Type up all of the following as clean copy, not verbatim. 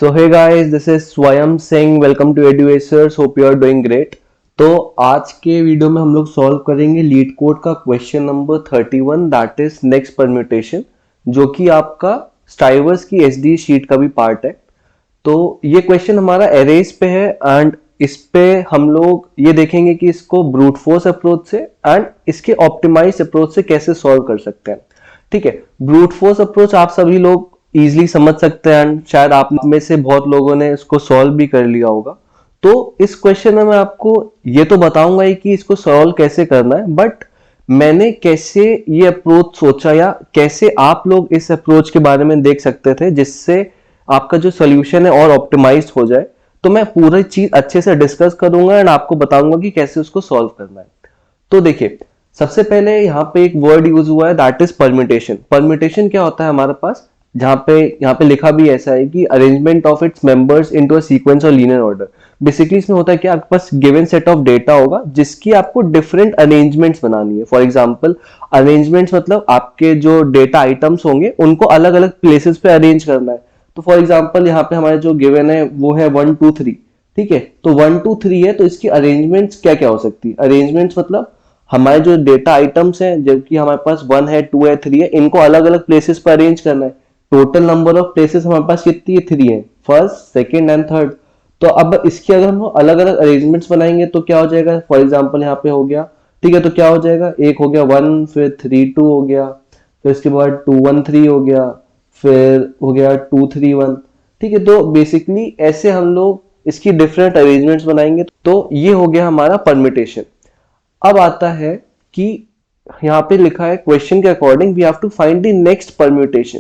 So hey guys, this is Swayam Singh. Welcome to EduAcers. Hope you are doing great. तो आज के video में हम लोग सॉल्व करेंगे लीड कोड का question number 31 that is next permutation, जो कि आपका स्टाइवर्स की एसडी शीट का भी पार्ट है। तो ये क्वेश्चन हमारा एरेज पे है एंड इस पे हम लोग ये देखेंगे कि इसको ब्रूट फोर्स अप्रोच से एंड इसके ऑप्टिमाइज अप्रोच से कैसे सॉल्व कर सकते हैं। ठीक है, ब्रूट फोर्स अप्रोच आप सभी लोग इजीली समझ सकते हैं एंड शायद आप में से बहुत लोगों ने इसको सॉल्व भी कर लिया होगा। तो इस क्वेश्चन में मैं आपको ये तो बताऊंगा ही कि इसको सॉल्व कैसे करना है, बट मैंने कैसे ये अप्रोच सोचा या कैसे आप लोग इस अप्रोच के बारे में देख सकते थे जिससे आपका जो सोल्यूशन है और ऑप्टिमाइज हो जाए। तो मैं पूरी चीज अच्छे से डिस्कस करूंगा एंड आपको बताऊंगा कि कैसे उसको सॉल्व करना है। तो देखिए, सबसे पहले यहाँ पे एक वर्ड यूज हुआ है दैट इज परम्यूटेशन। परम्यूटेशन क्या होता है हमारे पास, जहां पे यहाँ पे लिखा भी ऐसा है कि arrangement of its members into a sequence और लीनियर ऑर्डर। बेसिकली इसमें होता है कि आपके पास गिवन सेट ऑफ डेटा होगा जिसकी आपको डिफरेंट अरेंजमेंट्स बनानी है। फॉर एग्जांपल, अरेंजमेंट्स मतलब आपके जो डेटा आइटम्स होंगे उनको अलग अलग प्लेसेस पे अरेंज करना है। तो फॉर एग्जांपल यहाँ पे हमारे जो गिवन है वो है 1 2 3। ठीक है, तो 1 2 3 है, तो इसकी अरेंजमेंट्स क्या क्या हो सकती है। अरेंजमेंट्स मतलब हमारे जो डेटा आइटम्स हैं, जबकि हमारे पास 1 है 2 है 3 है, इनको अलग अलग प्लेसेस पर अरेंज करना है। टोटल नंबर ऑफ प्लेसेस हमारे पास कितनी है, 3 है, फर्स्ट सेकंड एंड थर्ड। तो अब इसकी अगर हम अलग अलग अरेंजमेंट्स बनाएंगे तो क्या हो जाएगा। फॉर एग्जांपल यहाँ पे हो गया, ठीक है, तो क्या हो जाएगा, एक हो गया 1, फिर 3 2 हो गया, फिर इसके बाद 2 1 3 हो गया, फिर हो गया 2 3 1। ठीक है, तो बेसिकली ऐसे हम लोग इसकी डिफरेंट अरेंजमेंट्स बनाएंगे। तो ये हो गया हमारा परम्यूटेशन। अब आता है कि यहाँ पे लिखा है क्वेश्चन के according we have to find the next permutation.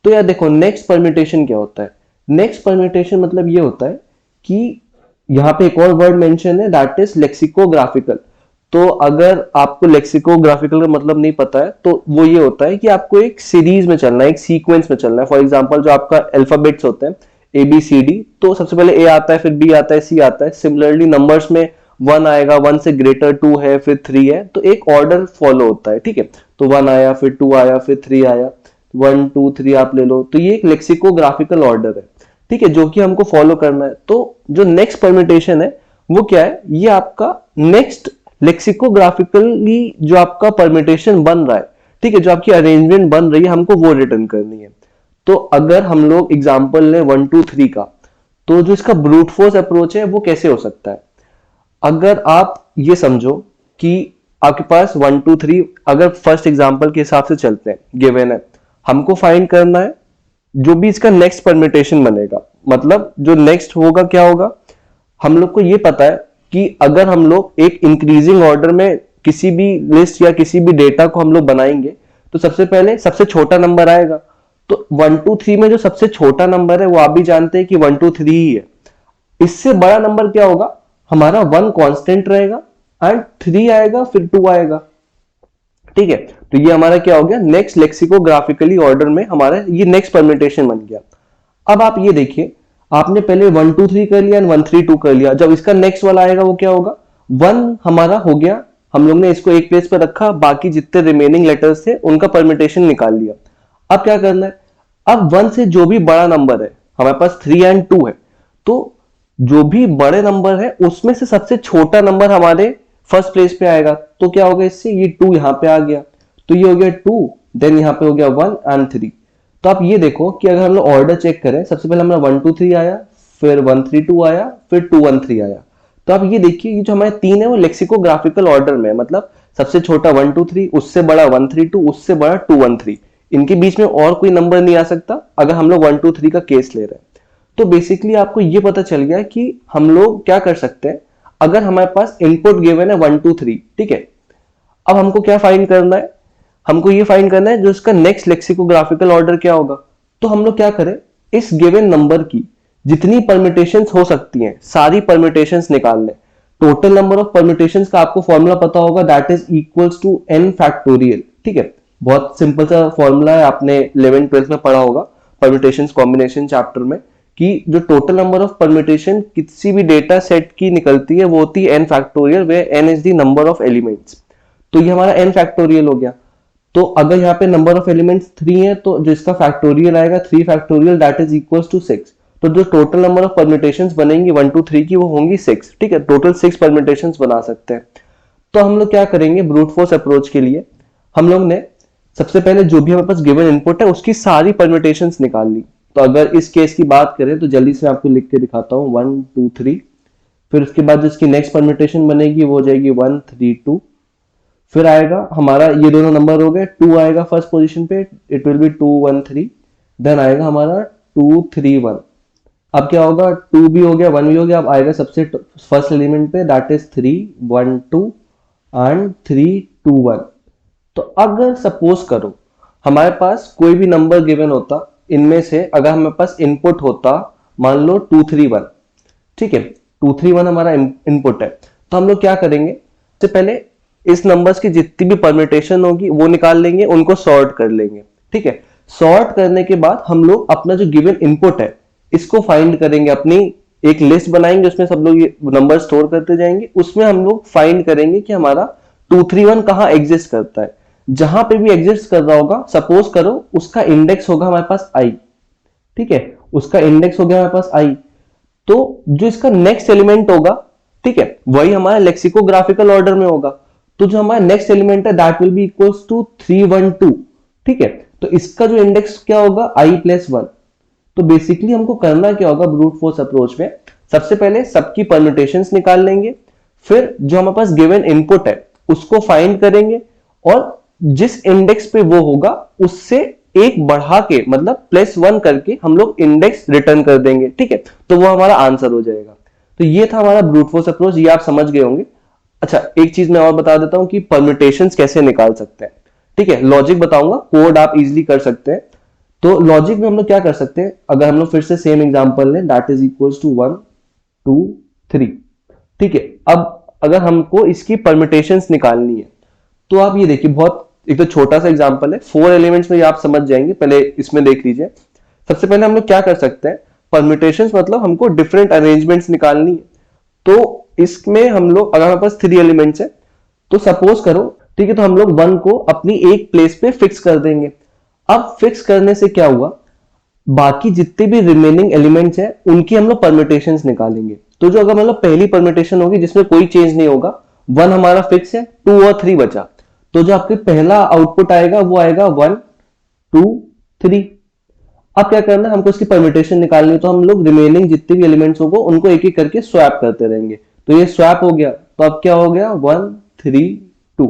तो यार देखो, नेक्स्ट परम्यूटेशन क्या होता है। नेक्स्ट परम्यूटेशन मतलब ये होता है कि यहाँ पे एक और वर्ड मेंशन है दैट इज लेक्सिकोग्राफिकल। तो अगर आपको लेक्सिकोग्राफिकल का मतलब नहीं पता है तो वो ये होता है कि आपको एक सीरीज में चलना है, एक सीक्वेंस में चलना है। फॉर एग्जांपल, जो आपका अल्फाबेट्स होते हैं ए बी सी डी, तो सबसे पहले ए आता है, फिर बी आता है, सी आता है। सिमिलरली नंबर्स में 1 आएगा, 1 से ग्रेटर 2 है, फिर 3 है, तो एक ऑर्डर फॉलो होता है। ठीक है, तो 1 आया, फिर 2 आया, फिर 3 आया, 1 2 3 आप ले लो। तो ये एक लेक्सिकोग्राफिकल ऑर्डर है, ठीक है, जो कि हमको फॉलो करना है। तो जो नेक्स्ट परम्यूटेशन है वो क्या है, ये आपका नेक्स्ट लेक्सिकोग्राफिकली जो आपका परम्यूटेशन बन रहा है, ठीक है, जो आपकी अरेंजमेंट बन रही है, हमको वो रिटर्न करनी है। तो अगर हम लोग एग्जांपल लें 1 2 3 का, तो जो इसका ब्रूट फोर्स अप्रोच है वो कैसे हो सकता है। अगर आप ये समझो कि आपके पास 1 2 3, अगर फर्स्ट एग्जांपल के हिसाब से चलते हैं, गिवन है, हमको फाइंड करना है जो भी इसका नेक्स्ट परम्यूटेशन बनेगा। मतलब जो नेक्स्ट होगा क्या होगा, हम लोग को ये पता है कि अगर हम लोग एक इंक्रीजिंग ऑर्डर में किसी भी लिस्ट या किसी भी डेटा को हम लोग बनाएंगे तो सबसे पहले सबसे छोटा नंबर आएगा। तो 1 2 3 में जो सबसे छोटा नंबर है वो आप भी जानते हैं कि 1 2 3 ही है। इससे बड़ा नंबर क्या होगा, हमारा 1 कांस्टेंट रहेगा एंड 3 आएगा, फिर 2 आएगा। ठीक है, तो ये हमारा क्या हो गया, नेक्स्ट लेक्सिकोग्राफिकली ऑर्डर में हमारा ये नेक्स्ट परम्यूटेशन बन गया। अब आप ये देखिए, आपने पहले 1 2 3 कर लिया एंड 1 3 2 कर लिया। जब इसका नेक्स्ट वाला आएगा वो क्या होगा, 1 हमारा हो गया, हम लोग ने इसको एक प्लेस पर रखा, बाकी जितने रिमेनिंग लेटर्स थे उनका परम्यूटेशन निकाल लिया। अब क्या करना है, अब 1 से जो भी बड़ा नंबर है, हमारे पास 3 एंड 2 है, तो जो भी बड़े नंबर है उसमें से सबसे छोटा नंबर हमारे फर्स्ट प्लेस पे आएगा। तो क्या होगा, इससे ये 2 यहां पे आ गया, तो ये हो गया 2, देन यहां पे हो गया 1 एंड 3। तो आप ये देखो कि अगर हम लोग ऑर्डर चेक करें, सबसे पहले हमारा 1 2 3 आया, फिर 1 3 2 आया, फिर 2 1 3 आया। तो आप ये देखिए, ये जो हमारे 3 है वो लेक्सिकोग्राफिकल ऑर्डर में, मतलब सबसे छोटा 1 2 3, उससे बड़ा 1 3 2, उससे बड़ा 2 1 3। इनके बीच में और कोई नंबर नहीं आ सकता अगर हम लोग 1 2 3 का केस ले रहे हैं। तो बेसिकली आपको ये पता चल गया कि हम लोग क्या कर सकते हैं। अगर हमारे पास इनपुट गिवन है 1 2 3, ठीक है, अब हमको क्या फाइंड करना है, हमको ये फाइंड करना है जो इसका नेक्स्ट लेक्सिकोग्राफिकल ऑर्डर क्या होगा। तो हम लोग क्या करें, इस गिवन नंबर की जितनी परम्यूटेशंस हो सकती हैं सारी परम्यूटेशंस निकाल लें। टोटल नंबर ऑफ परम्यूटेशंस का आपको फॉर्मूला पता होगा, that is equals to n factorial. ठीक है, बहुत सिंपल सा फॉर्मूला है, आपने 11th 12th में पढ़ा होगा परम्यूटेशंस कॉम्बिनेशन चैप्टर में, कि जो टोटल नंबर ऑफ परम्यूटेशन किसी भी डेटा सेट की निकलती है वो होती है n factorial, way n is the number of elements. तो ये हमारा n फैक्टोरियल हो गया। तो अगर यहाँ पे नंबर ऑफ एलिमेंट्स 3 है तो जो इसका फैक्टोरियल आएगा 3 factorial, that is equals to 6। तो जो टोटल नंबर ऑफ परम्यूटेशंस बनेंगी 1 2 3 की वो होंगी 6, ठीक है, टोटल 6 परम्यूटेशंस बना सकते हैं। तो हम लोग क्या करेंगे ब्रूट फोर्स अप्रोच के लिए, हम लोग ने सबसे पहले जो भी हमारे पास गिवन इनपुट है उसकी सारी परम्यूटेशंस निकाल ली। तो अगर इस केस की बात करें तो जल्दी से आपको लिख के दिखाता हूं 1 2 3, फिर उसके बाद जिसकी नेक्स्ट परम्यूटेशन बनेगी वो हो जाएगी 1 3 2, फिर आएगा हमारा ये दोनों नंबर हो गए, 2 आएगा फर्स्ट पोजीशन पे, इट विल बी 2 1 3, देन आएगा हमारा 2 3 1। अब क्या होगा, 2 भी हो गया 1 भी हो गया, अब आएगा सबसे फर्स्ट एलिमेंट पे, दैट इज 3 1 2 एंड 3 2 1। तो अगर सपोज करो हमारे पास कोई भी नंबर गिवन होता, इनमें से अगर हमारे पास इनपुट होता मान लो 2 3 1, ठीक है, 2 3 1 हमारा इनपुट है, तो हम लोग क्या करेंगे, सबसे पहले इस नंबर्स की जितनी भी परम्यूटेशन होगी वो निकाल लेंगे, उनको सॉर्ट कर लेंगे, ठीक है। सॉर्ट करने के बाद हम लोग अपना जो गिवन इनपुट है इसको फाइंड करेंगे, अपनी एक लिस्ट बनाएंगे, उसमें सब लोग ये नंबर स्टोर करते जाएंगे, उसमें हम लोग फाइंड करेंगे कि हमारा 2 3 1 कहां एग्जिस्ट करता है। जहां पे भी एग्जिस्ट कर रहा होगा, सपोज करो उसका इंडेक्स होगा हमारे पास आई, ठीक है, उसका इंडेक्स हो गया हमारे पास आई, तो जो इसका नेक्स्ट एलिमेंट होगा, ठीक है, वही हमारा लेक्सिकोग्राफिकल ऑर्डर में होगा। तो जो हमारा नेक्स्ट एलिमेंट है that will be equals to 3 1 2, ठीक है। तो इसका जो इंडेक्स क्या होगा, आई प्लस 1। तो बेसिकली हमको करना क्या होगा ब्रूट फोर्स अप्रोच में, सबसे पहले सबकी परम्यूटेशंस निकाल लेंगे, फिर जो हमारे पास गिवन इनपुट है उसको फाइंड करेंगे, और जिस इंडेक्स पे वो होगा उससे एक बढ़ा के मतलब +1 करके हम लोग इंडेक्स रिटर्न कर देंगे, ठीक है, तो वो हमारा आंसर हो जाएगा। तो ये था हमारा ब्रूट फोर्स अप्रोच, ये आप समझ गए होंगे। अच्छा एक चीज मैं और बता देता हूं कि परम्यूटेशंस कैसे निकाल सकते हैं, ठीक है, लॉजिक बताऊंगा, कोड आप इजीली कर सकते हैं। तो लॉजिक में हम लोग क्या कर सकते हैं, अगर हम लोग फिर से सेम एग्जांपल लें, दैट इज इक्वल्स टू 1 2 3, ठीक है। अब अगर हमको इसकी परम्यूटेशंस निकालनी है तो आप ये देखिए, बहुत एक तो छोटा सा एग्जांपल है, 4 एलिमेंट्स में ये आप समझ जाएंगे, पहले इसमें देख लीजिए। सबसे पहले हम लोग क्या कर सकते हैं, परम्यूटेशंस मतलब हमको डिफरेंट अरेंजमेंट्स निकालनी है। तो इसमें हम लोग अगर हमारे पास 3 एलिमेंट्स है तो सपोज करो, ठीक है, तो हम लोग 1 को अपनी एक प्लेस पे फिक्स कर देंगे। अब फिक्स करने से क्या हुआ, बाकी जितने भी रिमेनिंग एलिमेंट्स हैं उनकी हम लोग परम्यूटेशंस निकालेंगे। तो जो अगर मतलब पहली परम्यूटेशन होगी जिसमें कोई चेंज नहीं होगा, 1 हमारा फिक्स है, 2 और 3 बचा, तो जो आपके पहला आउटपुट आएगा वो आएगा 1 2 3। अब क्या करना है, हमको इसकी परम्यूटेशन निकालनी है, तो हम लोग रिमेनिंग जितने भी एलिमेंट्स होंगे उनको एक एक करके स्वैप करते रहेंगे। तो ये स्वैप हो गया, तो अब क्या हो गया 1 3 2,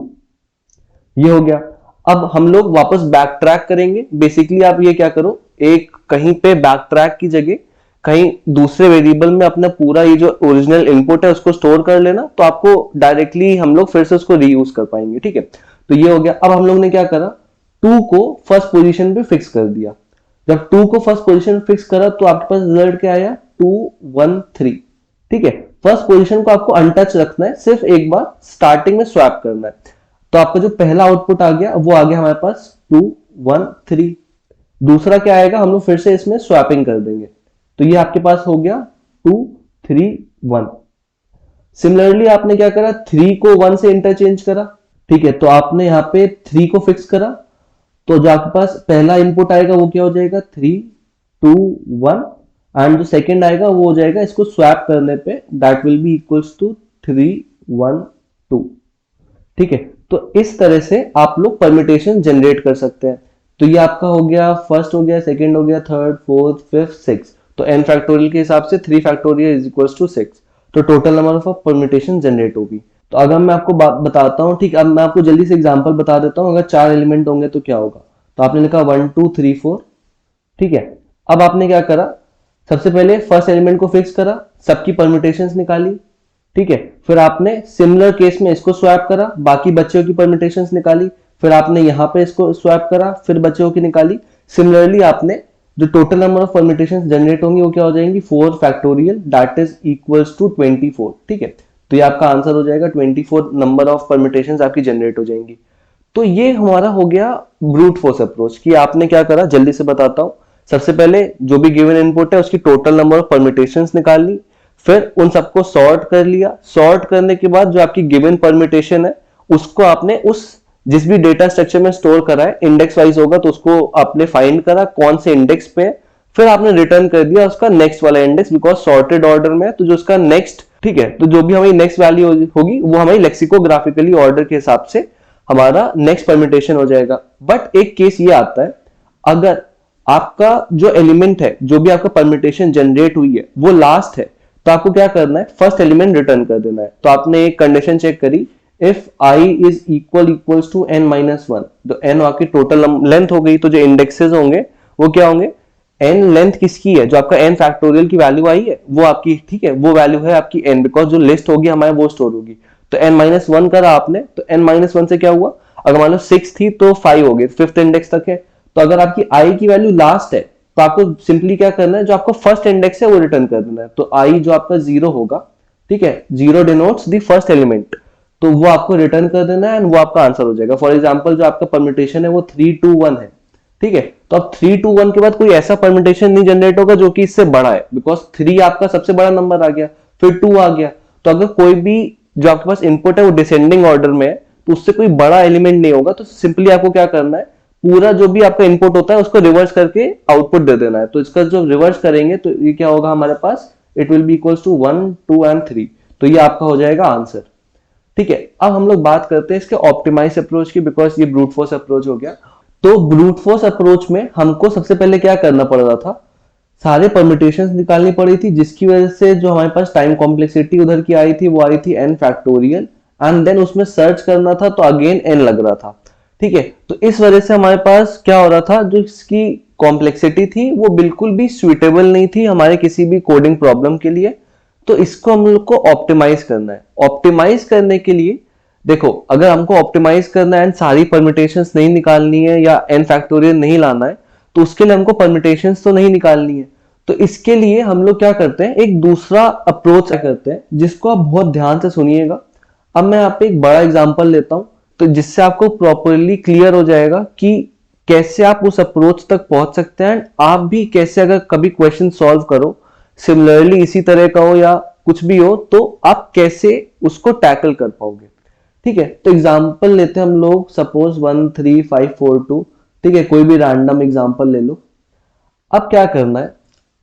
ये हो गया। अब हम लोग वापस बैक ट्रैक करेंगे। बेसिकली आप ये क्या करो, एक कहीं पे बैक ट्रैक की जगह कहीं दूसरे वेरिएबल में अपना पूरा ये जो ओरिजिनल इनपुट है उसको स्टोर कर लेना, तो आपको डायरेक्टली हम लोग फिर से उसको रीयूज कर पाएंगे, ठीक है। तो ये हो गया। अब हम लोग ने क्या करा, 2 को फर्स्ट पोजीशन पे फिक्स कर दिया। जब 2 को फर्स्ट पोजीशन फिक्स करा तो आपके पास रिजल्ट क्या आया, 2 1 3, ठीक है। फर्स्ट पोजीशन को आपको अनटच रखना है, सिर्फ एक बार स्टार्टिंग में स्वैप करना है। तो आपका जो पहला आउटपुट आ गया वो आ गया हमारे पास 2 1 3। दूसरा क्या आएगा, हम लोग फिर से इसमें स्वैपिंग कर देंगे, तो ये आपके पास हो गया 2 3 1। सिमिलरली आपने क्या करा, 3 को 1 से इंटरचेंज करा, ठीक है, तो आपने यहाँ पे 3 को फिक्स करा, तो जो आपके पास पहला इनपुट आएगा वो क्या हो जाएगा 3 2 1, एंड जो सेकंड आएगा वो हो जाएगा, इसको स्वैप करने पे that will be equals to 3 1 2, ठीक है। तो इस तरह से आप लोग परम्यूटेशन जनरेट कर सकते हैं। तो ये आपका हो गया, फर्स्ट हो गया, सेकंड हो गया, थर्ड फोर्थ फिफ्थ सिक्स। तो n फैक्टोरियल के हिसाब से 3 फैक्टोरियल इज इक्वल्स टू 6, तो total number of permutation generate होगी। तो अगर मैं आपको बात बताता हूँ, ठीक, अब मैं आपको जल्दी से एग्जांपल बता देता हूँ, अगर 4 एलिमेंट होंगे तो क्या होगा। तो आपने लिखा 1 2 3 4, ठीक है। अब आपने क्या करा, सबसे पहले फर्स्ट एलिमेंट को फिक्स करा, सबकी परम्यूटेशंस निकाली, ठीक है। फिर आपने सिमिलर केस में इसको स्वैप करा, बाकी बच्चों की परम्यूटेशंस निकाली, फिर आपने यहां पे इसको स्वैप करा, फिर बच्चों की निकाली। सिमिलरली आपने जो total number of permutations generate होंगी वो क्या हो जाएंगी 4 factorial that is equals to 24, ठीक है। तो ये आपका आंसर हो जाएगा, 24 नंबर ऑफ परम्यूटेशंस आपकी जनरेट हो जाएंगी। तो ये हमारा हो गया ब्रूट फोर्स अप्रोच कि आपने क्या करा, जल्दी से बताता हूं। सबसे पहले जो भी गिवन इनपुट है उसकी टोटल नंबर ऑफ परम्यूटेशंस निकाल ली, फिर उन सबको सॉर्ट कर लिया। सॉर्ट करने के बाद जो आपकी गिवन परम्यूटेशन है उसको आपने उस जिस भी डेटा स्ट्रक्चर में स्टोर करा है इंडेक्स वाइज होगा, तो उसको आपने फाइंड करा कौन से इंडेक्स पे, फिर आपने रिटर्न कर दिया उसका नेक्स्ट वाला इंडेक्स, बिकॉज सॉर्टेड ऑर्डर में है तो जो उसका नेक्स्ट, ठीक है, तो जो भी हमारी नेक्स्ट वैल्यू होगी वो हमारी लेक्सिकोग्राफिकली ऑर्डर के हिसाब से हमारा नेक्स्ट परम्यूटेशन हो जाएगा। बट एक केस ये आता है, अगर आपका जो एलिमेंट है, जो भी आपका परम्यूटेशन जनरेट हुई है वो लास्ट है, तो आपको क्या करना है, फर्स्ट एलिमेंट रिटर्न कर देना है। तो आपने एक कंडीशन चेक करी, if I is equals to n minus one, तो n आपकी टोटल लेंथ हो गई, तो जो इंडेक्सेस होंगे वो क्या होंगे, n लेंथ किसकी है, जो आपका n फैक्टोरियल की वैल्यू आई है वो आपकी, ठीक है, वो वैल्यू है आपकी n, बिकॉज जो लिस्ट होगी हमारे वो स्टोर होगी। तो n माइनस वन करा आपने, तो n माइनस वन से क्या हुआ, अगर मान लो 6 थी तो 5 हो गए, फिफ्थ इंडेक्स तक है। तो अगर आपकी i की वैल्यू लास्ट है तो आपको सिंपली क्या करना है, जो आपका फर्स्ट इंडेक्स है वो रिटर्न कर देना है। तो i जो आपका 0 होगा, ठीक है, 0 डिनोट्स द फर्स्ट एलिमेंट, तो वो आपको रिटर्न कर देना है एंड वो आपका आंसर हो जाएगा। फॉर एग्जांपल जो आपका परम्यूटेशन है वो 3 2 1 है, ठीक है, तो अब 3 2 1 के बाद कोई ऐसा परम्यूटेशन नहीं जनरेट होगा जो कि इससे बड़ा है, बिकॉज 3 आपका सबसे बड़ा नंबर आ गया, फिर 2 आ गया। तो अगर कोई भी जो आपके पास इनपुट है वो डिसेंडिंग ऑर्डर में है तो उससे कोई बड़ा एलिमेंट नहीं होगा। तो सिंपली आपको क्या करना है, पूरा जो भी आपका इनपुट होता है उसको रिवर्स करके आउटपुट दे देना है। तो इसका जो रिवर्स करेंगे तो ये क्या होगा हमारे पास, it will be equals to 1 2 and 3, तो ये आपका हो जाएगा आंसर। ठीक है, अब हम लोग बात करते हैं इसके ऑप्टिमाइज अप्रोच की, बिकॉज ये ब्रूट फोर्स अप्रोच हो गया। तो ब्रूट फोर्स अप्रोच में हमको सबसे पहले क्या करना पड़ रहा था, सारे परम्यूटेशंस निकालनी पड़ी थी, जिसकी वजह से जो हमारे पास टाइम कॉम्प्लेक्सिटी उधर की आई थी वो आई थी n फैक्टोरियल, एंड देन उसमें सर्च करना था तो अगेन n लग रहा था। ठीक है, तो इस वजह से हमारे पास क्या हो रहा था, जो इसकी कॉम्प्लेक्सिटी थी वो बिल्कुल भी सुइटेबल नहीं थी हमारे किसी भी कोडिंग प्रॉब्लम के लिए। तो इसको हम लोग को ऑप्टिमाइज करना है। ऑप्टिमाइज करने के लिए देखो, अगर हमको ऑप्टिमाइज करना है एंड सारी परम्यूटेशंस नहीं निकालनी है या n फैक्टोरियल नहीं लाना है, तो उसके लिए हमको परम्यूटेशंस तो नहीं निकालनी है। तो इसके लिए हम लोग क्या करते हैं, एक दूसरा अप्रोच करते हैं जिसको आप बहुत ध्यान से सुनिएगा। अब मैं यहाँ पे एक बड़ा एग्जांपल लेता हूं, तो जिससे आपको प्रॉपरली क्लियर हो जाएगा कि कैसे आप उस अप्रोच तक पहुंच सकते हैं, आप भी कैसे अगर कभी क्वेश्चन सॉल्व करो सिमिलरली इसी तरह का हो या कुछ भी हो, तो आप कैसे उसको टैकल कर पाओगे। ठीक है, तो एग्जांपल लेते हैं हम लोग, सपोज 1 3 5 4 2, ठीक है, कोई भी रैंडम एग्जांपल ले लो। अब क्या करना है,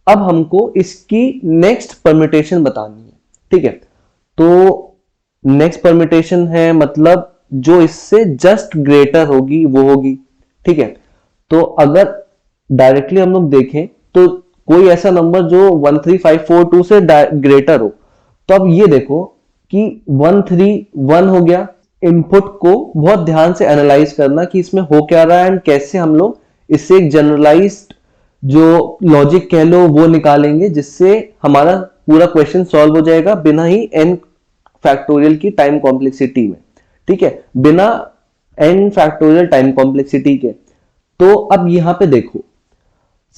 अब हमको इसकी नेक्स्ट परम्यूटेशन बतानी है। ठीक है, तो नेक्स्ट परम्यूटेशन है मतलब जो इससे जस्ट ग्रेटर होगी वो होगी। ठीक है, तो अगर डायरेक्टली हम लोग देखें तो कोई ऐसा नंबर जो 1 3 5 4 2 से ग्रेटर हो, तो अब ये देखो कि 1 3 1 हो गया। इनपुट को बहुत ध्यान से एनालाइज करना कि इसमें हो क्या रहा है एंड कैसे हम लोग इससे एक जनरलाइज्ड जो लॉजिक कह लो वो निकालेंगे, जिससे हमारा पूरा क्वेश्चन सॉल्व हो जाएगा बिना ही n फैक्टोरियल की टाइम कॉम्प्लेक्सिटी में। ठीक है, बिना n फैक्टोरियल टाइम कॉम्प्लेक्सिटी के। तो अब यहां पे देखो,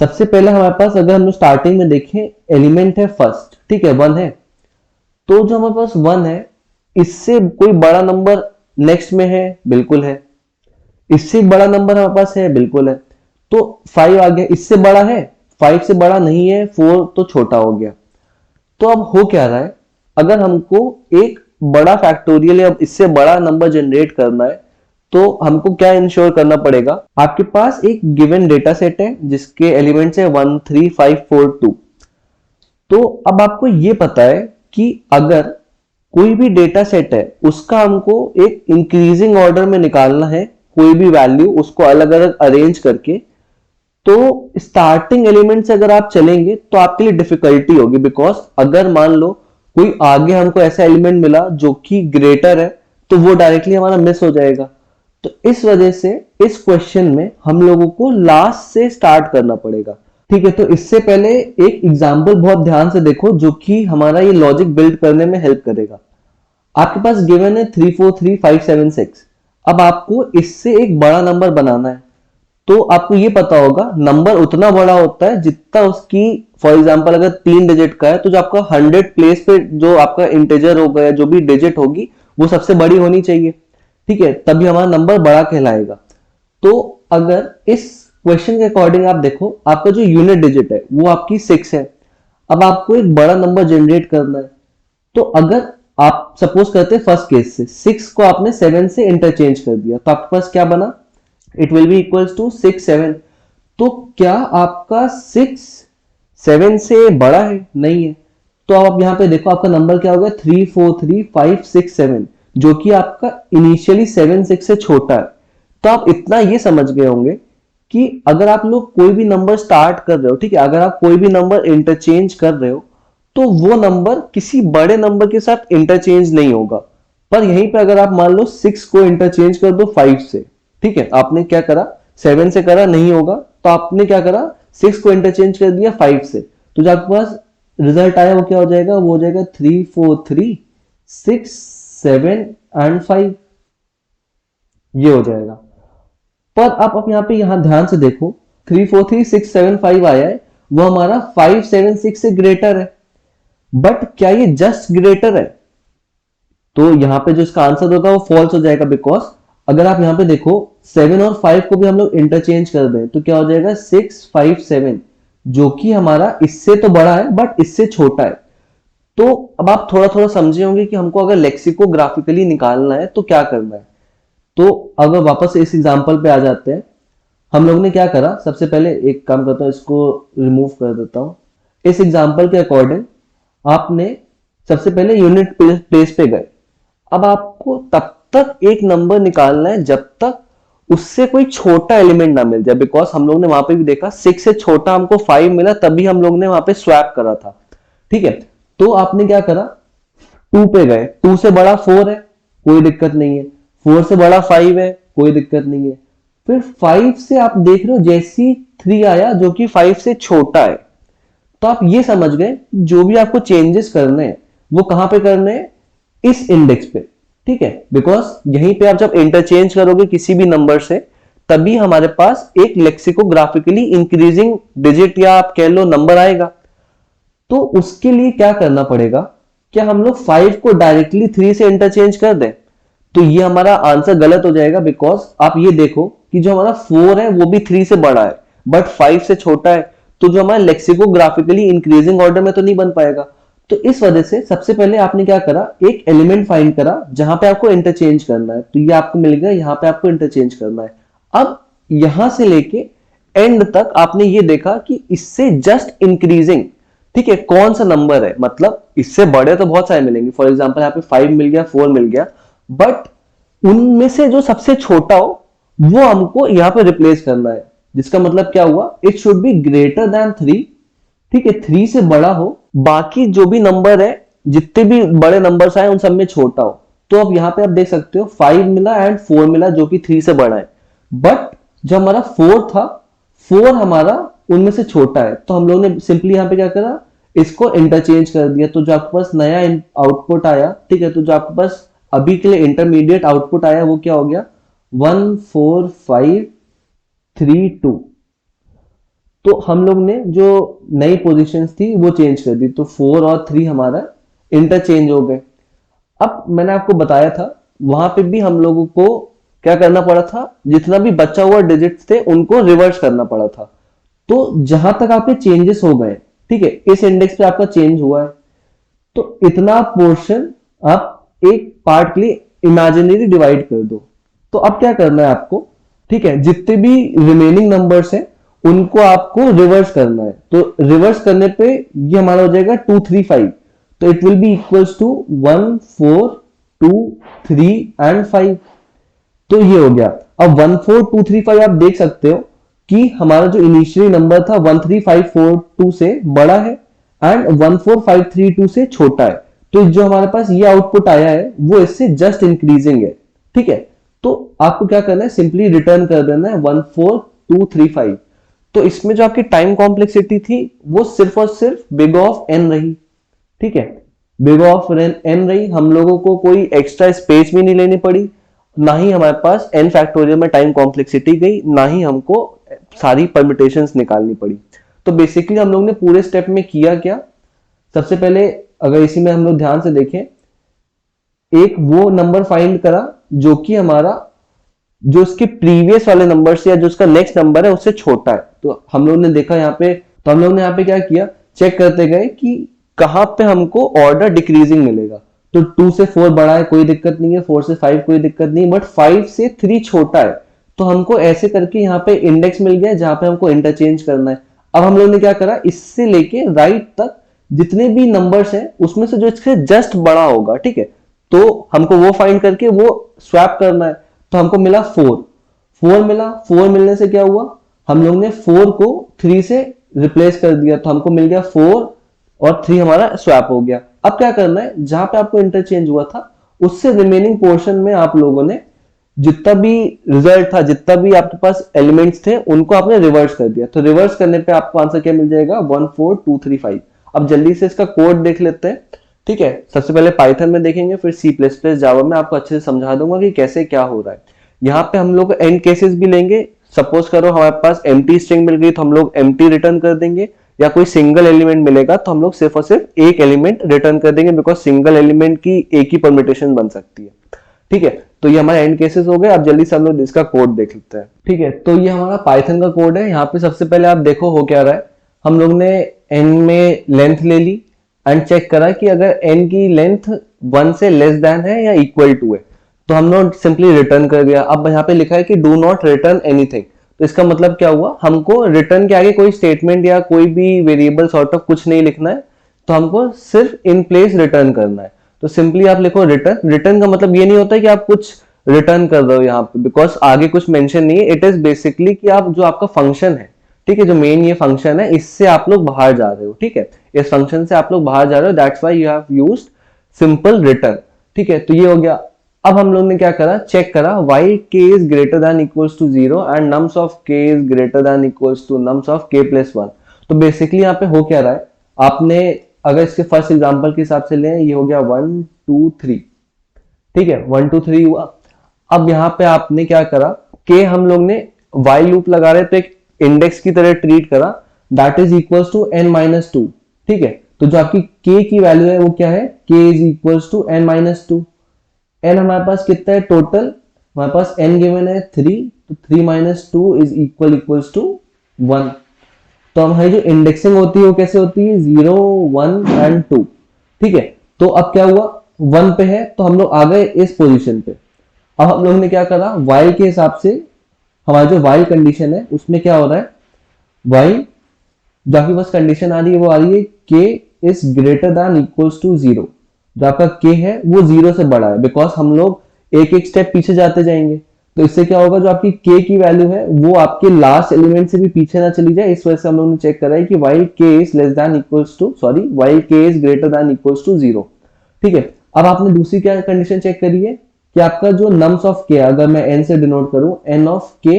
सबसे पहले हमारे पास अगर हम स्टार्टिंग में देखें, एलिमेंट है फर्स्ट, ठीक है, 1 है, तो जो हमारे पास 1 है इससे कोई बड़ा नंबर नेक्स्ट में है, बिल्कुल है। इससे बड़ा नंबर हमारे पास है, बिल्कुल है। तो 5 आ गया, इससे बड़ा है, 5 से बड़ा नहीं है, 4 तो छोटा हो गया। तो अब हो क्या रहा है, अगर हमको एक बड़ा फैक्टोरियल या इससे बड़ा नंबर जनरेट करना है तो हमको क्या इंश्योर करना पड़ेगा, आपके पास एक गिवन डेटा सेट है जिसके एलिमेंट्स है 1 3 5 4 2। तो अब आपको ये पता है कि अगर कोई भी डेटा सेट है उसका हमको एक इंक्रीजिंग ऑर्डर में निकालना है, कोई भी वैल्यू उसको अलग अलग अरेंज करके, तो स्टार्टिंग एलिमेंट से अगर आप चलेंगे तो आपके लिए डिफिकल्टी होगी। बिकॉज अगर मान लो कोई आगे हमको ऐसा एलिमेंट मिला जो कि ग्रेटर है, तो वो डायरेक्टली हमारा मिस हो जाएगा। तो इस वजह से इस क्वेश्चन में हम लोगों को लास्ट से स्टार्ट करना पड़ेगा। ठीक है, तो इससे पहले एक एग्जाम्पल बहुत ध्यान से देखो जो कि हमारा ये लॉजिक बिल्ड करने में हेल्प करेगा। आपके पास गिवन है 3 4 3 5 7 6। अब आपको इससे एक बड़ा नंबर बनाना है, तो आपको ये पता होगा नंबर उतना बड़ा होता है जितना उसकी, फॉर एग्जांपल अगर 3 डिजिट का है तो जो आपका 100 प्लेस पे जो आपका इंटीजर होगा या जो भी डिजिट होगी वो सबसे बड़ी होनी चाहिए। ठीक है, तभी हमारा नंबर बड़ा कहलाएगा। तो अगर इस क्वेश्चन के अकॉर्डिंग आप देखो, आपका जो यूनिट डिजिट है वो आपकी 6 है। अब आपको एक बड़ा नंबर जनरेट करना है, तो अगर आप सपोज करते हैं फर्स्ट केस से 6 को आपने 7 से इंटरचेंज कर दिया, तो आपके पास क्या बना, it will be equals to 6 7। तो क्या आपका 6 7 से बड़ा है? नहीं है। तो आप यहाँ पे देखो आपका नंबर क्या होगा, 3 4 3 5 6 7, जो कि आपका इनिशियली 7 6 से छोटा है। तो आप इतना ये समझ गए होंगे कि अगर आप लोग कोई भी नंबर स्टार्ट कर रहे हो, ठीक है, अगर आप कोई भी नंबर इंटरचेंज कर रहे हो तो वो नंबर किसी बड़े नंबर के साथ इंटरचेंज नहीं होगा। पर यहीं पे अगर आप मान लो 6 को इंटरचेंज कर दो 5 से, ठीक है, आपने क्या करा, 7 से करा नहीं होगा, तो आपने क्या करा, 6 को इंटरचेंज कर दिया 5 से। तो जो आपके पास रिजल्ट आया वो क्या हो जाएगा, वो हो जाएगा 3 4 3 6 7 एंड 5, ये हो जाएगा। पर आप यहाँ पे यहाँ ध्यान से देखो, 3 4 3 6 7 5 आया है, वो हमारा 5 7 6 से ग्रेटर है। बट क्या ये जस्ट ग्रेटर है? तो यहाँ पे जो इसका आंसर होगा वो फॉल्स हो जाएगा, बिकॉज अगर आप यहाँ पे देखो 7 और 5 को भी हम लोग इंटरचेंज कर दें तो क्या हो जाएगा, 6 5 7, जो कि हमारा इससे तो बड़ा है बट इससे छोटा है। तो अब आप थोड़ा थोड़ा समझे होंगे कि हमको अगर लेक्सिकोग्राफिकली निकालना है तो क्या करना है। तो अगर वापस इस एग्जांपल पे आ जाते हैं, हम लोग ने क्या करा, सबसे पहले एक काम करता हूं, इसको रिमूव कर देता हूं। इस एग्जांपल के अकॉर्डिंग आपने सबसे पहले यूनिट प्लेस पे गए। अब आपको तब तक एक नंबर निकालना है जब तक उससे कोई छोटा एलिमेंट ना मिल जाए, बिकॉज हम लोग ने वहां पे भी देखा 6 से छोटा हमको 5 मिला, तभी हम लोग ने वहां पे स्वैप करा था। ठीक है, तो आपने क्या करा, 2 पे गए, 2 से बड़ा 4 है, कोई दिक्कत नहीं है, 4 से बड़ा 5 है, कोई दिक्कत नहीं है, फिर 5 से आप देख रहे हो जैसी 3 आया जो कि 5 से छोटा है। तो आप ये समझ गए जो भी आपको चेंजेस करने हैं वो कहां पे करने हैं, इस इंडेक्स पे। ठीक है, बिकॉज यहीं पे आप जब इंटरचेंज करोगे किसी भी नंबर से, तभी हमारे पास एक लेक्सिकोग्राफिकली इंक्रीजिंग डिजिट या आप कह लो नंबर आएगा। तो उसके लिए क्या करना पड़ेगा, क्या हम लोग 5 को डायरेक्टली 3 से इंटरचेंज कर दें? तो ये हमारा आंसर गलत हो जाएगा, बिकॉज आप ये देखो कि जो हमारा 4 है वो भी 3 से बड़ा है बट 5 से छोटा है, तो जो हमारा लेक्सिकोग्राफिकली इंक्रीजिंग ऑर्डर में तो नहीं बन पाएगा। तो इस वजह से सबसे पहले आपने क्या करा, एक एलिमेंट फाइंड करा जहां पे आपको इंटरचेंज करना है, तो ये आपको मिल गया, यहां पे आपको इंटरचेंज करना है। अब यहां से लेके एंड तक आपने ये देखा कि इससे जस्ट इंक्रीजिंग, ठीक है, कौन सा नंबर है, मतलब इससे बड़े तो बहुत सारे मिलेंगे, फॉर एग्जांपल यहाँ पे 5 मिल गया, 4 मिल गया, बट उनमें से जो सबसे छोटा हो वो हमको यहाँ पे रिप्लेस करना है, जिसका मतलब क्या हुआ, it should be greater then 3। ठीक है, 3 से बड़ा हो, बाकी जो भी नंबर है, जितने भी बड़े नंबर्स आए उन सब में छोटा हो। तो अब यहाँ पे आप देख सकते हो 5 मिला एंड 4 मिला जो कि 3 से बड़ा है, बट जो हमारा 4 था, 4 हमारा उनमें से छोटा है, तो हम लोग ने सिंपली यहाँ पे क्या करा, इसको इंटरचेंज कर दिया। तो जो आपके पास नया आउटपुट आया, ठीक है, तो जो आपके पास अभी के लिए इंटरमीडिएट आउटपुट आया वो क्या हो गया, 1 4 5 3 2। तो हम लोग ने जो नई पोजीशंस थी वो चेंज कर दी, तो 4 और 3 हमारा इंटरचेंज हो गए। अब मैंने आपको बताया था वहां पे भी हम लोगों को क्या करना पड़ा था, जितना भी बचा हुआ डिजिट्स थे उनको रिवर्स करना पड़ा था। तो जहां तक आपके चेंजेस हो गए, ठीक है, इस इंडेक्स पे आपका चेंज हुआ है, तो इतना पोर्शन आप एक पार्ट के लिए इमेजिनरी डिवाइड कर दो। तो अब क्या करना है आपको, ठीक है, जितने भी रिमेनिंग नंबर्स हैं उनको आपको रिवर्स करना है। तो रिवर्स करने पे ये हमारा हो जाएगा 2 3 5, तो it will be equals to 1 4 2 3 and 5। तो ये हो गया। अब 1 4 2 3 5 आप देख सकते हो कि हमारा जो इनिशियली नंबर था 1 3 5 4 2 से बड़ा है एंड 1 4 5 3 2 से छोटा है। तो जो हमारे पास ये आउटपुट आया है वो इससे जस्ट इंक्रीजिंग है। ठीक है, तो आपको क्या करना है, सिंपली रिटर्न कर देना है 1 4 2 3 5। तो इसमें जो आपकी टाइम कॉम्प्लेक्सिटी थी वो सिर्फ और सिर्फ बिग ऑफ एन रही। ठीक है, बिग ऑफ एन रही, हम लोगों को कोई एक्स्ट्रा स्पेस भी नहीं लेनी पड़ी, ना ही हमारे पास एन फैक्टोरियल में टाइम कॉम्प्लेक्सिटी गई, ना ही हमको सारी परम्यूटेशंस निकालनी पड़ी। तो बेसिकली हम लोग ने पूरे स्टेप में किया क्या, सबसे पहले अगर इसी में हम लोग ध्यान से देखें, एक वो नंबर फाइंड करा जो कि हमारा जो उसके प्रीवियस वाले नंबर से या जो उसका नेक्स्ट नंबर है उससे छोटा है। तो हम लोग ने देखा यहाँ पे, तो हम लोग ने यहाँ पे क्या किया, चेक करते गए कि कहां पे हमको ऑर्डर डिक्रीजिंग मिलेगा। तो 2 से 4 बड़ा है, कोई दिक्कत नहीं है, 4 से 5 कोई दिक्कत नहीं, बट 5 से 3 छोटा है, तो हमको ऐसे करके यहाँ पे इंडेक्स मिल गया जहां पे हमको इंटरचेंज करना है। अब हम लोग ने क्या करा, इससे लेके राइट तक जितने भी नंबर्स हैं उसमें से जो इससे जस्ट बड़ा होगा, ठीक है, तो हमको वो फाइंड करके वो स्वैप करना है। तो हमको मिला 4, 4 मिला। 4 मिलने से क्या हुआ, हम लोग ने 4 को 3 से रिप्लेस कर दिया, तो हमको मिल गया 4 और 3 हमारा स्वैप हो गया। अब क्या करना है, जहां पे आपको इंटरचेंज हुआ था उससे रिमेनिंग पोर्शन में आप लोगों ने जितना भी रिजल्ट था, जितना भी आपके पास एलिमेंट्स थे, उनको आपने रिवर्स कर दिया। तो रिवर्स करने पे आपको आंसर क्या मिल जाएगा, 14235। अब जल्दी से इसका कोड देख लेते हैं, ठीक है। सबसे पहले पाइथन में देखेंगे, फिर सी प्लस प्लस जावा में आपको अच्छे से समझा दूंगा कि कैसे क्या हो रहा है। यहाँ पे हम लोग एंड केसेस भी लेंगे। सपोज करो हमारे पास एम्प्टी स्ट्रिंग मिल गई तो हम लोग एम्प्टी रिटर्न कर देंगे, या कोई सिंगल एलिमेंट मिलेगा तो हम लोग सिर्फ और सिर्फ एक एलिमेंट रिटर्न कर देंगे, बिकॉज सिंगल एलिमेंट की एक ही परम्यूटेशन बन सकती है, ठीक है। तो ये हमारे एंड केसेस हो गए। अब जल्दी से हम लोग इसका कोड देख लेते हैं, ठीक है। तो ये हमारा पाइथन का कोड है। यहाँ पे सबसे पहले आप देखो हो क्या रहा है, हम लोग ने n में लेंथ ले ली एंड चेक करा कि अगर n की लेंथ 1 से लेस देन है या इक्वल टू है, तो हम लोग सिंपली रिटर्न कर दिया। अब यहाँ पे लिखा है कि डू नॉट रिटर्न एनीथिंग, तो इसका मतलब क्या हुआ, हमको रिटर्न के आगे कोई स्टेटमेंट या कोई भी वेरिएबल सॉर्ट ऑफ कुछ नहीं लिखना है, तो हमको सिर्फ इन प्लेस रिटर्न करना है। तो सिंपली आप लिखो रिटर्न। रिटर्न का मतलब ये नहीं होता है कि आप कुछ रिटर्न कर रहे हो यहाँ पे, बिकॉज आगे कुछ मेंशन नहीं है। इट इज बेसिकली कि आप जो आपका फंक्शन है, ठीक है, जो मेन ये फंक्शन है, इससे आप लोग बाहर जा रहे हो, ठीक है, इस फंक्शन से आप लोग बाहर जा रहे हो, that's why you have used simple return, ठीक है। तो ये हो गया। अब हम लोग ने क्या करा, चेक करा while k is greater than equals to 0 and nums of k is greater than equals to nums of k plus 1। तो बेसिकली यहाँ पे हो क्या रहा है, आपने अगर इसके फर्स्ट एग्जांपल के हिसाब से लें, ये हो गया 1 2 3, ठीक है, 1 2 3 हुआ। अब यहाँ पे आपने क्या करा, k हम लोग ने while लूप लगा रहे तो एक इंडेक्स की तरह ट्रीट करा, that is equals to n-2, ठीक है। तो जो आपकी k की वैल्यू है वो क्या है, k is equals to n-2। n हमारे पास कितना है टोटल, हमारे पास n गिवन है 3, तो 3 माइनस 2 इज इक्वल्स टू 1। तो हमारी जो इंडेक्सिंग होती है वो कैसे होती है, 0 1 एंड 2, ठीक है। तो अब क्या हुआ, 1 पे है तो हम लोग आ गए इस पोजीशन पे। अब हम लोग ने क्या करा, while के हिसाब से हमारी जो while कंडीशन है उसमें क्या हो रहा है, while जो आपकी बस कंडीशन आ रही है वो आ रही है k is greater than equals to 0। जो आपका k है वो 0 से बड़ा है, बिकॉज हम लोग एक एक स्टेप पीछे जाते जाएंगे। तो इससे क्या होगा, जो आपकी k की वैल्यू है वो आपके लास्ट एलिमेंट से भी पीछे ना चली जाए। इस वजह से हम लोगों ने चेक करा है कि while k is less than equals to while k is greater than equals to 0, ठीक है। अब आपने दूसरी क्या कंडीशन चेक करी है कि आपका जो नम्स ऑफ k, अगर मैं n से डिनोट करूं, n ऑफ k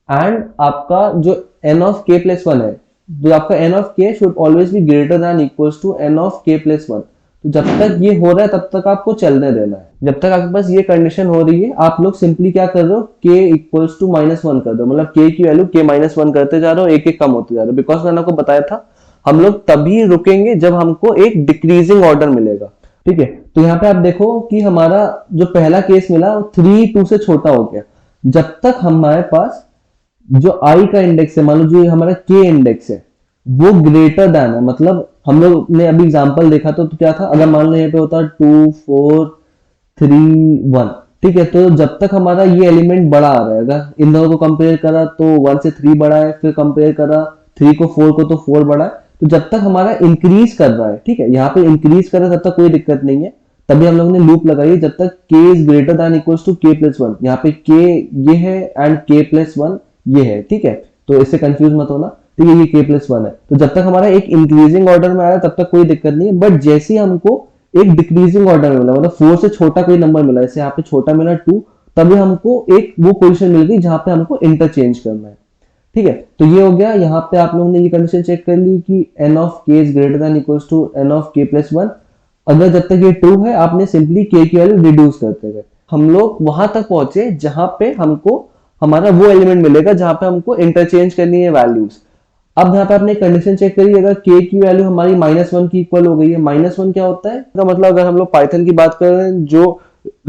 एंड आपका जो n ऑफ k प्लस 1 है, जो आपका n of k should always be greater than equals to n of k plus 1। तो जब तक ये हो रहा है तब तक आपको चलने देना है। जब तक आपके पास ये कंडीशन हो रही है, आप लोग सिंपली क्या कर रहे हो, k इक्वल्स टू -1 कर दो, मतलब k की वैल्यू k -1 करते जा रहे हो, एक एक कम होते जा रहे हो। बिकॉज मैंने आपको बताया था हम लोग तभी रुकेंगे जब हमको एक डिक्रीजिंग ऑर्डर मिलेगा, ठीक है। तो यहाँ पे आप देखो कि हमारा जो पहला केस मिला 3 2 से छोटा हो गया। जब तक हमारे पास जो i का इंडेक्स है, मान लो जो हमारा k इंडेक्स है वो ग्रेटर देन है, मतलब हम लोग ने अभी एग्जांपल देखा तो क्या था, अगर मान लो यहाँ पे होता 2 4 3 1, ठीक है। तो जब तक हमारा ये एलिमेंट बड़ा आ रहा है, अगर इन दोनों को कंपेयर करा तो 1 से 3 बड़ा है, फिर कंपेयर करा 3 को 4 को तो 4 बड़ा है। तो जब तक हमारा इंक्रीज कर रहा है, ठीक है, यहाँ पे इंक्रीज कर रहा है तब तक कोई दिक्कत नहीं है, तभी हम लोग ने लूप लगाई है जब तक k is greater than equals to k plus 1। यहाँ पे k ये है एंड k प्लस 1 ये है, ठीक है। तो इससे कंफ्यूज मत होना, ठीक है, ये k प्लस 1 है। तो जब तक हमारा एक इंक्रीजिंग ऑर्डर में आ रहा है तब तक कोई दिक्कत नहीं है, बट जैसे ही हमको एक डिक्रीजिंग ऑर्डर में मिला, मतलब 4 से छोटा कोई नंबर मिला, जैसे यहाँ पे छोटा मिला 2, तभी हमको एक वो पोजीशन मिल गई जहां पे हमको इंटरचेंज करना है, ठीक है। तो ये हो गया। यहाँ पे आप लोगों ने ये कंडीशन चेक कर ली कि n of k is greater than equals to n of k plus 1। अगर जब तक ये ट्रू है आपने सिंपली k की वैल्यू रिड्यूस करते गए। हम लोग वहां तक पहुंचे जहां पे हमको हमारा वो एलिमेंट मिलेगा जहां पे हमको इंटरचेंज करनी है वैल्यूज। अब यहाँ पे आपने कंडीशन चेक करी, अगर k की वैल्यू हमारी -1 की इक्वल हो गई है। -1 क्या होता है, इसका मतलब अगर हम लोग पाइथन की बात कर रहे हैं, जो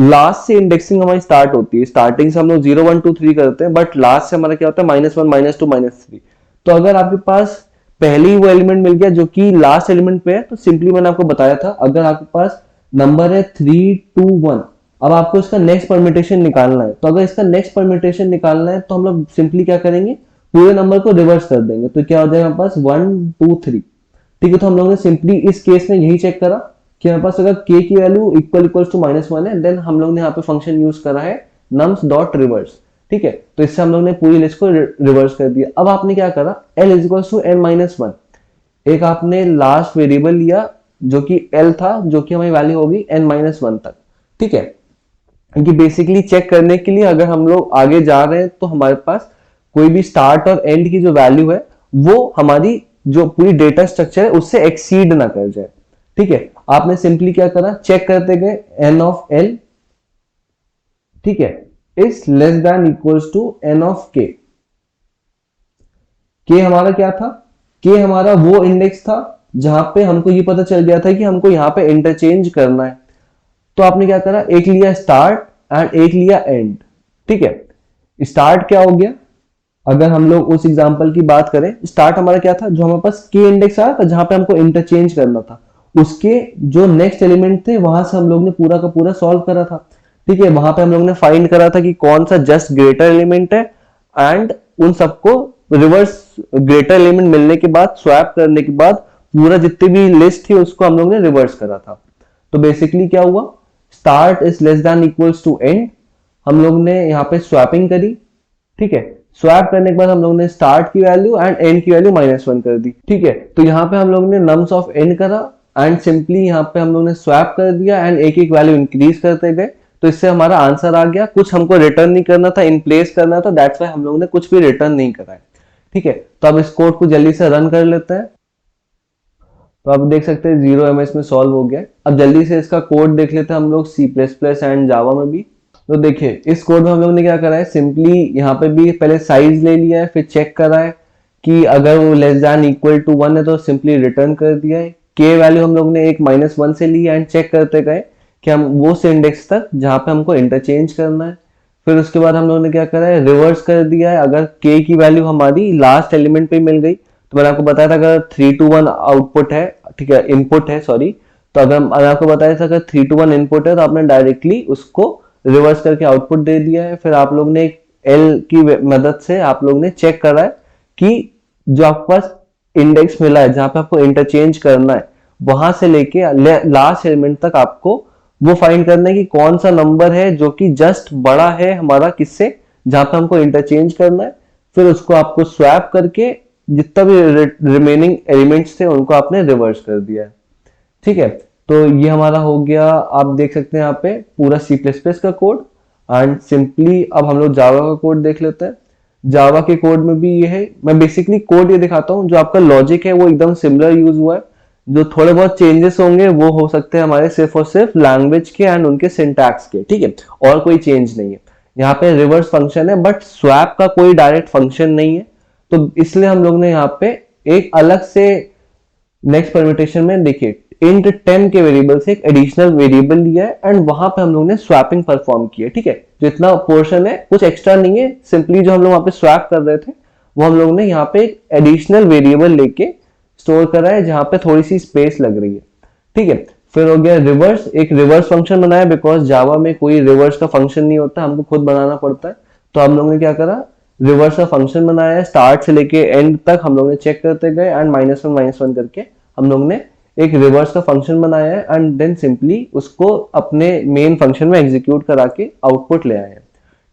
लास्ट से इंडेक्सिंग हमारी स्टार्ट होती है, स्टार्टिंग से हम लोग 0 1 2 3 करते हैं, बट लास्ट से हमारा क्या होता है -1 -2 -3। तो अगर आपके पास पहले ही वो एलिमेंट मिल गया जो कि लास्ट एलिमेंट पे है, तो सिंपली मैंने आपको बताया था, अगर आपके पास नंबर है 3 2 1, अब आपको इसका नेक्स्ट परम्यूटेशन निकालना है, तो अगर इसका नेक्स्ट परम्यूटेशन निकालना है तो हम लोग सिंपली क्या करेंगे, पूरे नंबर को रिवर्स कर देंगे, तो क्या हो जाएगा हमारे पास 1 2 3। ठीक है, तो हम लोगों ने सिंपली इस केस में यही चेक करा कि हमारे पास अगर k की वैल्यू इक्वल्स टू -1 है, देन हम लोग ने यहाँ पे फंक्शन यूज करा है nums डॉट रिवर्स। ठीक है, तो इससे हम लोग ने पूरी लिस्ट को रिवर्स कर दिया। अब आपने क्या करा, l इक्वल्स टू n-1, एक आपने लास्ट वेरिएबल लिया जो कि l था, जो कि हमारी वैल्यू होगी n-1 तक। ठीक है, क्योंकि बेसिकली चेक करने के लिए अगर हम लोग आगे जा रहे हैं तो हमारे पास कोई भी स्टार्ट और एंड की जो वैल्यू है वो हमारी जो पूरी डेटा स्ट्रक्चर है उससे एक्सीड ना कर जाए। ठीक है, आपने सिंपली क्या करा, चेक करते गए n ऑफ l, ठीक है, is less than equals to n of k। k हमारा क्या था, k हमारा वो इंडेक्स था जहां पे हमको ये पता चल गया था कि हमको यहाँ पे इंटरचेंज करना है। तो आपने क्या करा, एक लिया स्टार्ट एंड एक लिया एंड। ठीक है, स्टार्ट क्या हो गया, अगर हम लोग उस एग्जांपल की बात करें, स्टार्ट हमारा क्या था, जो हमारे पास के इंडेक्स आया था जहां पे हमको इंटरचेंज करना था, उसके जो नेक्स्ट एलिमेंट थे वहां से हम लोग ने पूरा का पूरा सॉल्व करा था। ठीक है, वहां पे हम लोग ने फाइंड करा था कि कौन सा जस्ट ग्रेटर एलिमेंट है, एंड उन सबको रिवर्स ग्रेटर एलिमेंट मिलने के बाद स्वैप करने के बाद पूरा जितनी भी लिस्ट थी उसको हम लोग ने रिवर्स करा था। तो बेसिकली क्या हुआ, start is less than equals to end, हम लोग ने यहाँ पे स्वैपिंग करी। ठीक है, स्वैप करने के बाद हम लोग ने स्टार्ट की वैल्यू एंड एंड की वैल्यू -1 कर दी। ठीक है, तो यहाँ पे हम लोग ने नम्स ऑफ एंड करा एंड सिंपली यहाँ पे हम लोग ने स्वैप कर दिया एंड एक एक वैल्यू इंक्रीज करते गए, तो इससे हमारा आंसर आ गया। कुछ हमको रिटर्न नहीं करना था, इन प्लेस करना था, दैट्स व्हाई हम लोग ने कुछ भी रिटर्न नहीं करा है। ठीक है, तो अब इस कोड को जल्दी से रन कर लेते हैं। तो आप देख सकते हैं 0ms में सॉल्व हो गया। अब जल्दी से इसका कोड देख लेते हैं हम लोग C++ एंड जावा में भी। तो देखिए इस कोड में हम लोग ने क्या करा है, सिंपली यहाँ पे भी पहले साइज ले लिया है, फिर चेक करा है कि अगर वो लेस देन इक्वल टू 1 है तो सिंपली रिटर्न कर दिया है। के वैल्यू हम लोग ने एक -1 से ली एंड चेक करते गए कि हम वो इंडेक्स तक जहाँ पे हमको इंटरचेंज करना है। फिर उसके बाद हम लोग ने क्या करा है, रिवर्स कर दिया है। अगर के की वैल्यू हमारी लास्ट एलिमेंट पे मिल गई, तो मैंने आपको बताया था अगर 3 to 1 आउटपुट है, ठीक है इनपुट है सॉरी, तो अगर मैंने आपको बताया था अगर 3 to 1 इनपुट है तो आपने डायरेक्टली उसको रिवर्स करके आउटपुट दे दिया है। फिर आप लोग ने एक एल की मदद से आप लोग ने चेक करा है कि जो आपके पास इंडेक्स मिला है जहां पे आपको इंटरचेंज करना है, वहां से लेके लास्ट एलिमेंट तक आपको वो फाइंड करना है कि कौन सा नंबर है जो कि जस्ट बड़ा है हमारा किससे, जहां पे हमको इंटरचेंज करना है। फिर उसको आपको स्वैप करके जितना भी रिमेनिंग एलिमेंट्स थे उनको आपने रिवर्स कर दिया है। ठीक है, तो ये हमारा हो गया, आप देख सकते हैं यहाँ पे पूरा C++ का कोड। एंड सिंपली अब हम लोग जावा का कोड देख लेते हैं। जावा के कोड में भी ये है, मैं बेसिकली कोड ये दिखाता हूँ, जो आपका लॉजिक है वो एकदम सिमिलर यूज हुआ है। जो थोड़े बहुत चेंजेस होंगे वो हो सकते हैं हमारे सिर्फ और सिर्फ लैंग्वेज के एंड उनके सिंटैक्स के। ठीक है, और कोई चेंज नहीं है। यहाँ पे रिवर्स फंक्शन है बट स्वैप का कोई डायरेक्ट फंक्शन नहीं है, तो इसलिए हम लोग ने यहाँ पे एक अलग से नेक्स्ट परम्यूटेशन में देखिए इंट टेम के वेरिएबल से एक एडिशनल वेरिएबल लिया है एंड वहां पे हम लोग ने स्वैपिंग परफॉर्म की है। ठीक है, जो इतना पोर्शन है कुछ एक्स्ट्रा नहीं है, सिंपली जो हम लोग वहां पे स्वैप कर रहे थे वो हम लोग ने यहाँ पे एक एडिशनल वेरिएबल लेके स्टोर करा है जहां पे थोड़ी सी स्पेस लग रही है। ठीक है, फिर हो गया रिवर्स, एक रिवर्स फंक्शन बनाया बिकॉज जावा में कोई रिवर्स का फंक्शन नहीं होता, हमको खुद बनाना पड़ता है। तो हम लोग ने क्या करा, रिवर्स का फंक्शन बनाया है, स्टार्ट से लेके एंड तक हम लोग ने चेक करते गए एंड -1 करके हम लोग ने एक रिवर्स का फंक्शन बनाया है एंड देन सिंपली उसको अपने मेन फंक्शन में एग्जीक्यूट करा के आउटपुट ले आए हैं।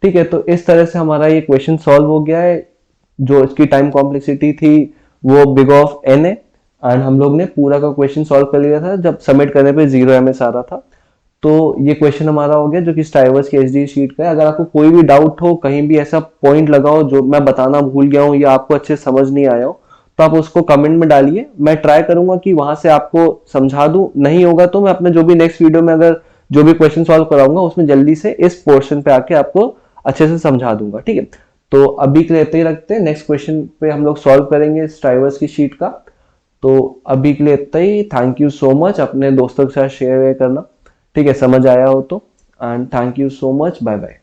ठीक है, तो इस तरह से हमारा ये क्वेश्चन सॉल्व हो गया है। जो इसकी टाइम कॉम्प्लेक्सिटी थी वो बिग ऑफ n है एंड हम लोग ने पूरा का क्वेश्चन सॉल्व कर लिया था जब सबमिट करने पे 0ms आ रहा था। तो ये क्वेश्चन हमारा हो गया जो कि स्टाइवर्स की एचडी शीट का है। अगर आपको कोई भी डाउट हो, कहीं भी ऐसा पॉइंट लगा हो जो मैं बताना भूल गया हूँ या आपको अच्छे समझ नहीं आया हो, तो आप उसको कमेंट में डालिए। मैं ट्राई करूंगा कि वहां से आपको समझा दूं, नहीं होगा तो मैं अपने जो भी नेक्स्ट वीडियो में अगर जो भी क्वेश्चन सॉल्व कराऊंगा उसमें जल्दी से इस पोर्शन पे आके आपको अच्छे से समझा दूंगा। ठीक है, तो अभी के लिए इतना ही रखते हैं, नेक्स्ट क्वेश्चन पे हम लोग सॉल्व करेंगे स्टाइवर्स की शीट का। तो अभी के लिए इतना ही, थैंक यू सो मच, अपने दोस्तों के साथ शेयर करना। ठीक है, समझ आया हो तो, and thank you so much, bye bye.